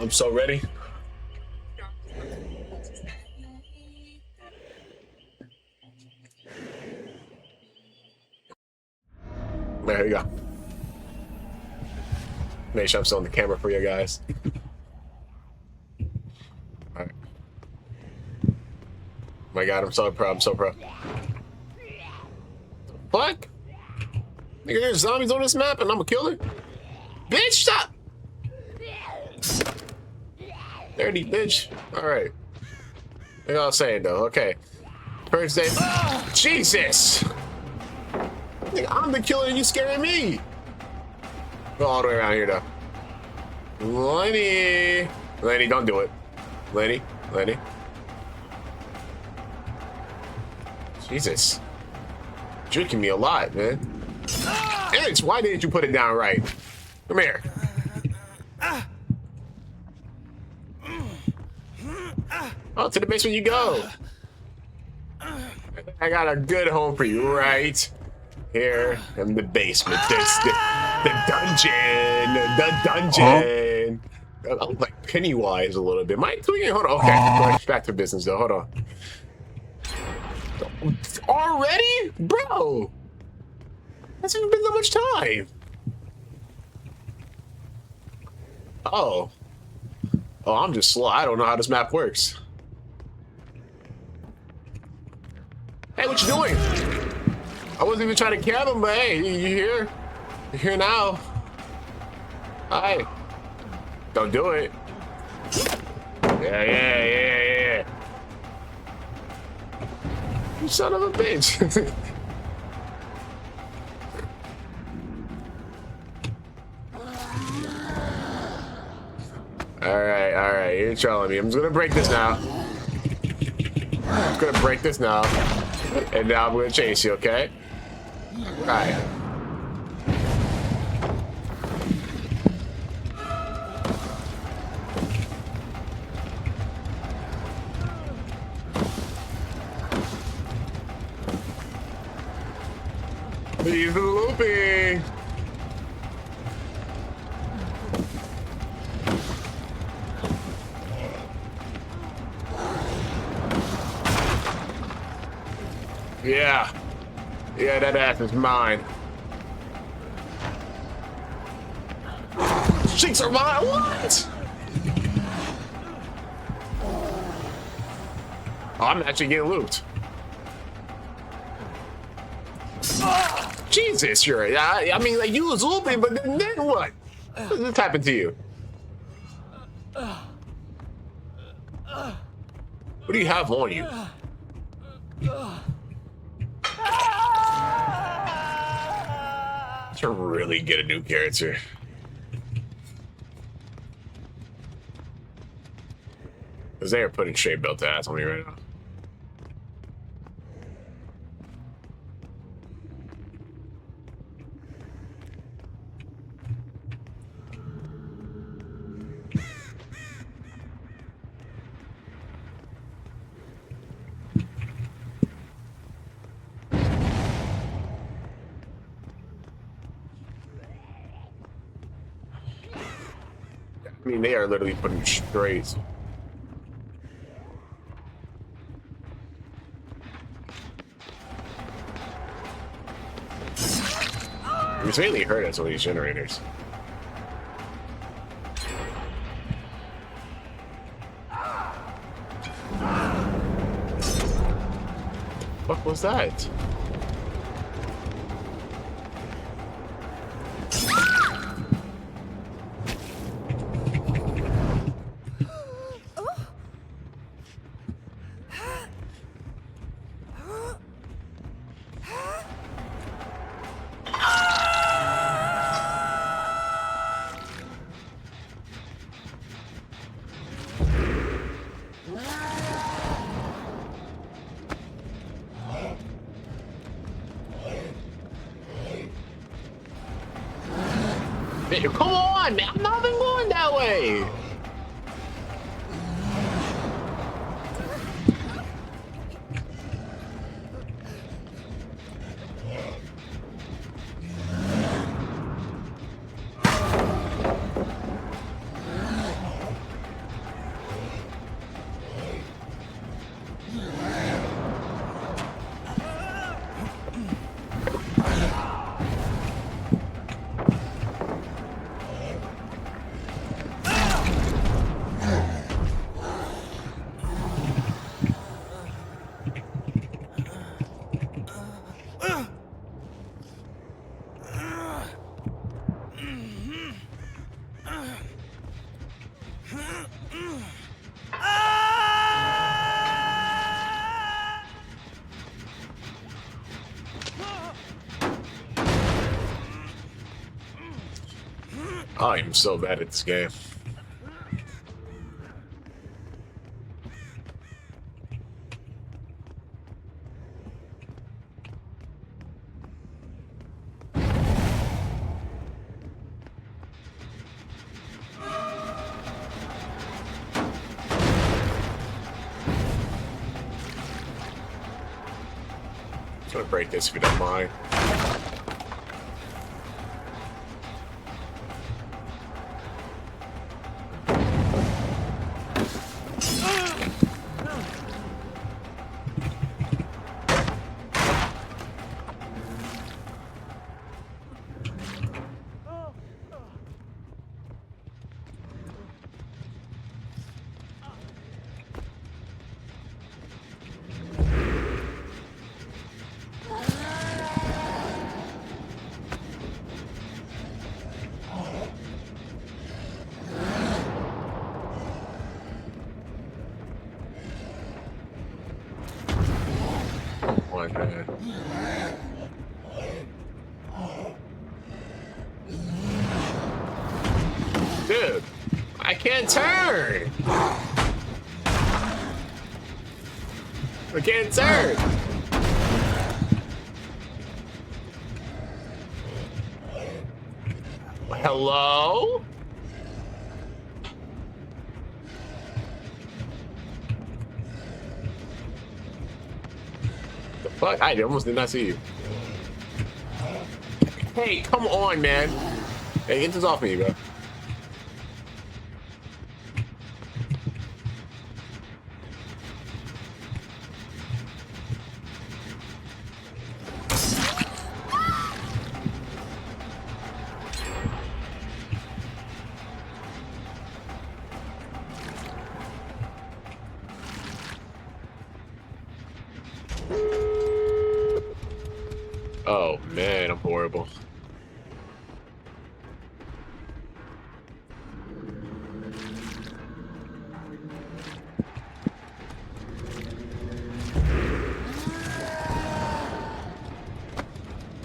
I'm so ready. There you go. Make sure I'm still on the camera for you guys. Alright. My god, I'm so proud. I'm so proud. Fuck? Nigga, there's zombies on this map and I'm a killer? Bitch, stop! Dirty bitch. Alright. Like I was saying though, okay. First day. Jesus! Nigga, I'm the killer and you scaring me! Go all the way around here though. Lenny! Lenny, don't do it. Lenny, Lenny. Jesus. Drinking me a lot, man. Alex, why didn't you put it down right? Come here. Oh, to the basement you go. I got a good home for you right here in the basement. This the dungeon. The dungeon. I look like Pennywise a little bit. Am I tweaking? Hold on. Okay. Back to business though. Hold on. Already? Bro! That's even been that much time. Oh. Oh, I'm just slow. I don't know how this map works. Hey, what you doing? I wasn't even trying to cab him, but hey, you here? You're here now. Hi. Don't do it. Yeah. You son of a bitch. Alright, you're trolling me. I'm just gonna break this now. I'm gonna break this now. And now I'm gonna chase you, okay? Alright. He's looping. Yeah. Yeah, that ass is mine. Cheeks are mine. What? Oh, I'm actually getting looped. Jesus, you're right. I mean, like, you was looping, but then what? What just happened to you? What do you have on you? To really get a new character. Because they are putting straight belt ass on me right now. I mean, they are literally putting straight. It's mainly hurt us with these generators. What was that? Come on, man. I'm not even going that way. I am so bad at this game. I'm gonna break this if you don't mind. My bad. Dude, I can't turn. I can't turn. Hello? The fuck? I almost did not see you. Hey, come on, man. Hey, get this off me, bro. Oh, man, I'm horrible.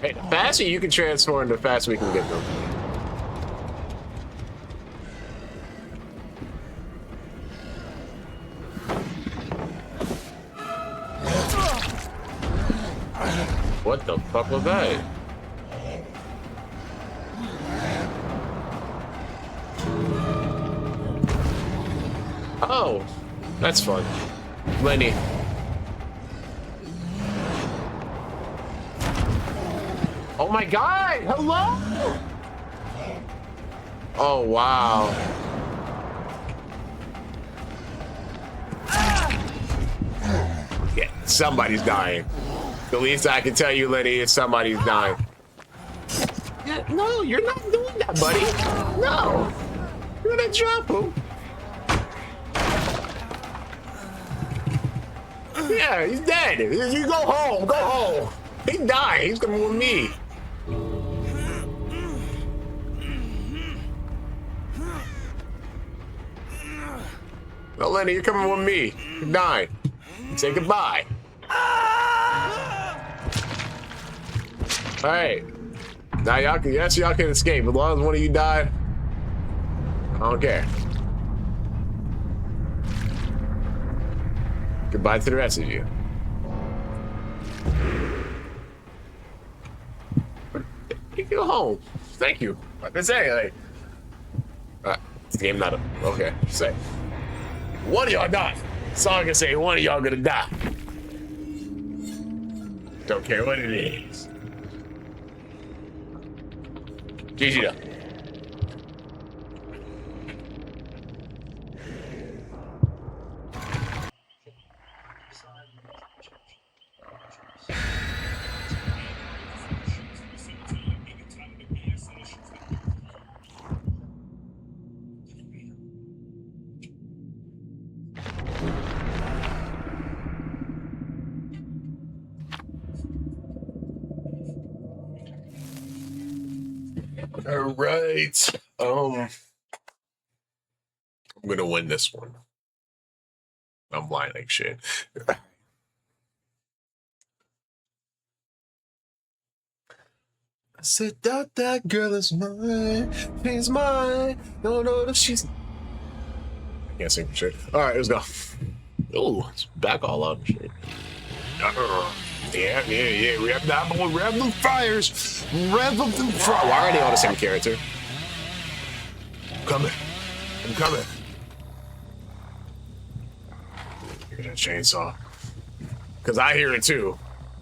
Hey, the faster you can transform, the faster we can get them. What the fuck was that? Oh, that's fun. Lenny. Oh my god! Hello! Oh wow. Yeah, somebody's dying. The least I can tell you, Lenny, is somebody's dying. Yeah, no, you're not doing that, buddy. No. You're gonna drop him. Yeah, he's dead. You go home. Go home. He died. He's coming with me. No, Lenny, you're coming with me. You're dying. Say goodbye. All right. Now y'all can, yes, y'all can escape. As long as one of you died, I don't care. Goodbye to the rest of you. You can go home. Thank you. Like I say, like, this game not a, okay, say. One of y'all die. That's all I can say. One of y'all gonna die. Don't care what it is. GG though. All right. I'm gonna win this one. I'm lying like shit. said that girl is mine. She's mine. No, no, no, she's. I can't sing for sure. All right, let's go. Oh, it's back all up. Shit. Yeah. Rev that boy. Rev them fires. Rev them fires. Why are they all the same character? I'm coming. Here's that chainsaw. Because I hear it too.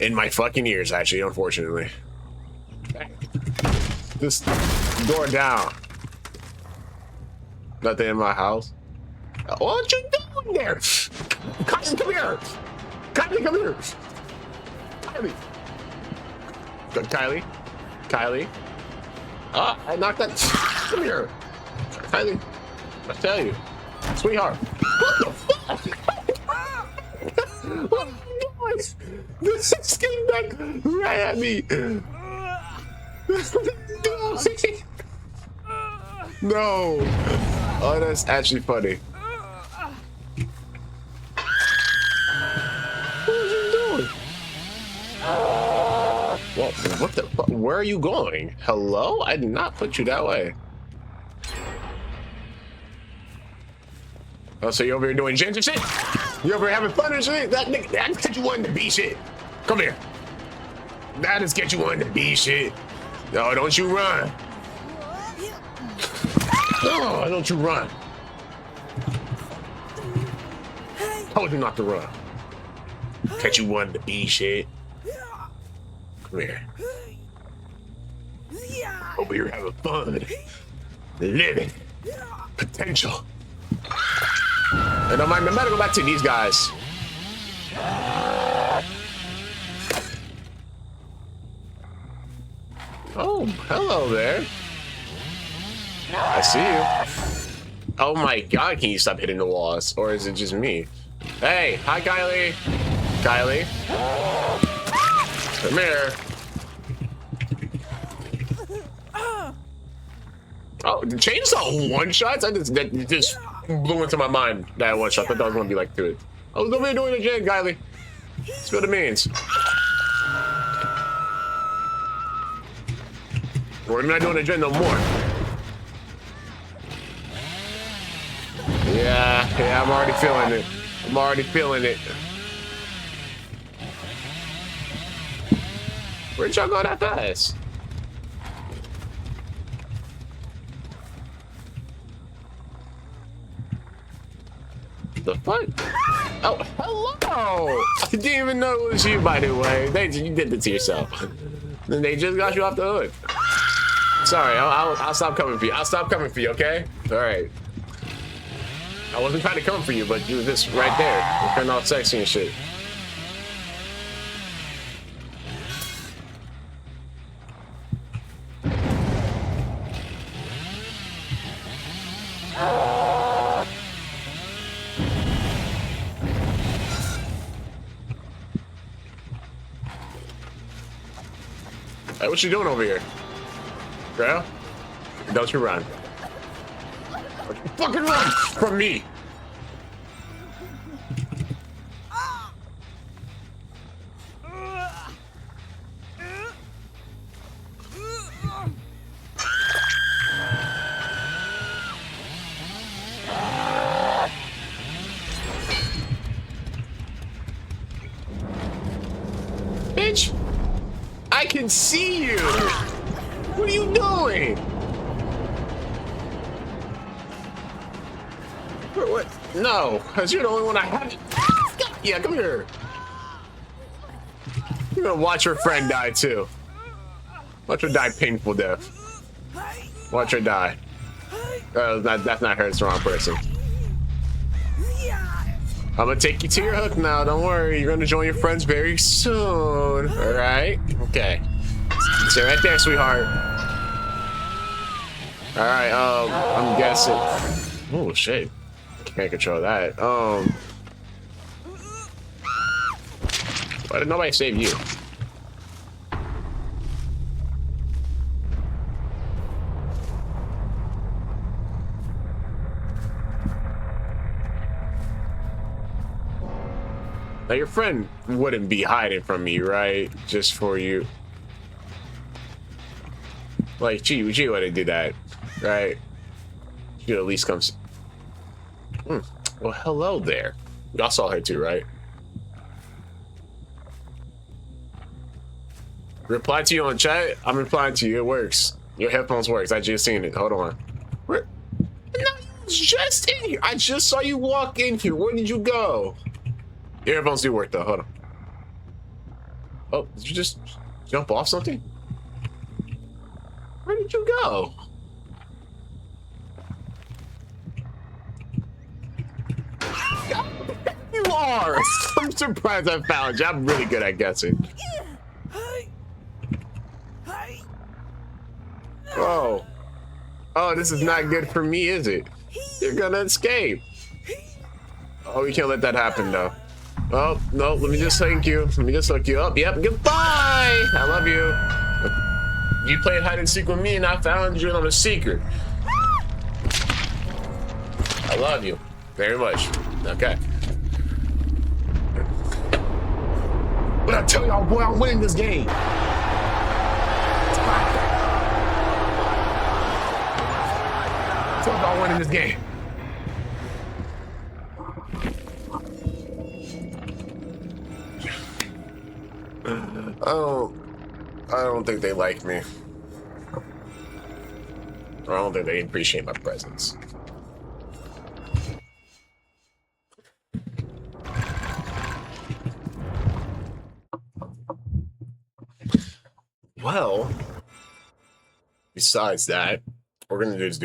In my fucking ears, actually, unfortunately. This door down. Nothing in my house. What you doing there? Kylie, come here. Kylie, come here. Kylie. Ah, I knocked that. Come here. Kylie, I tell you. Sweetheart. What the fuck? What are you doing? This is getting back right at me. No. Oh, that's actually funny. What are you doing? What the fuck? Where are you going? Hello? I did not put you that way. Oh, so you're over here doing ginger shit? You over here having fun and shit? That get you wanting to be shit. Come here. That is get you wanting to be shit. No, don't you run. No, don't you run. Told you not to run. Catch you wanting to be shit. Come here. Over here having fun. Living. Potential. And I'm about to go back to these guys. Oh, hello there. I see you. Oh my god, can you stop hitting the walls? Or is it just me? Hey, hi Kylie. Kylie. Come here. Oh, the chainsaw one shots? That just blew into my mind that one shot. I thought that was gonna be like two. I was over here doing it again, Kylie. That's what it means. We're not doing it again no more. Yeah, I'm already feeling it. Where'd y'all go that fast? The fuck? Oh, hello! I didn't even know it was you, by the way. You did it to yourself. Then they just got you off the hook. Sorry, I'll stop coming for you. I'll stop coming for you, okay? All right. I wasn't trying to come for you, but you were just right there. You're kind of all sexy and shit. Hey, what you doing over here? Girl? Don't you run. Don't you fucking run from me! Bitch! I can see you! What are you doing? What? No, because you're the only one I haven't. Yeah, come here. You're gonna watch your friend die too. Watch her die painful death. Watch her die. That's not her, it's the wrong person. I'm gonna take you to your hook now, don't worry. You're gonna join your friends very soon. Alright? Okay. Stay right there, sweetheart. Alright, I'm guessing. Oh shit. Can't control that. Why did nobody save you? Now your friend wouldn't be hiding from me, right? Just for you. Like, gee, you wouldn't do that, right? You at least come. Well, hello there. Y'all saw her too, right? Reply to you on chat. I'm replying to you. It works. Your headphones works. I just seen it. Hold on. No, you was just in here. I just saw you walk in here. Where did you go? Your headphones do work though. Hold on. Oh, did you just jump off something? Where did you go? You are. I'm surprised I found you. I'm really good at guessing. Oh. Oh, this is not good for me, is it? You're gonna escape. Oh, we can't let that happen, though. Oh, no, let me just thank you. Let me just look you up. Yep, goodbye. I love you. You played hide and seek with me, and I found you on a secret. I love you very much. Okay. But I tell y'all, boy, I'm winning this game. It's all about winning this game. I don't think they like me. I don't think they appreciate my presence. Well, besides that, we're gonna do is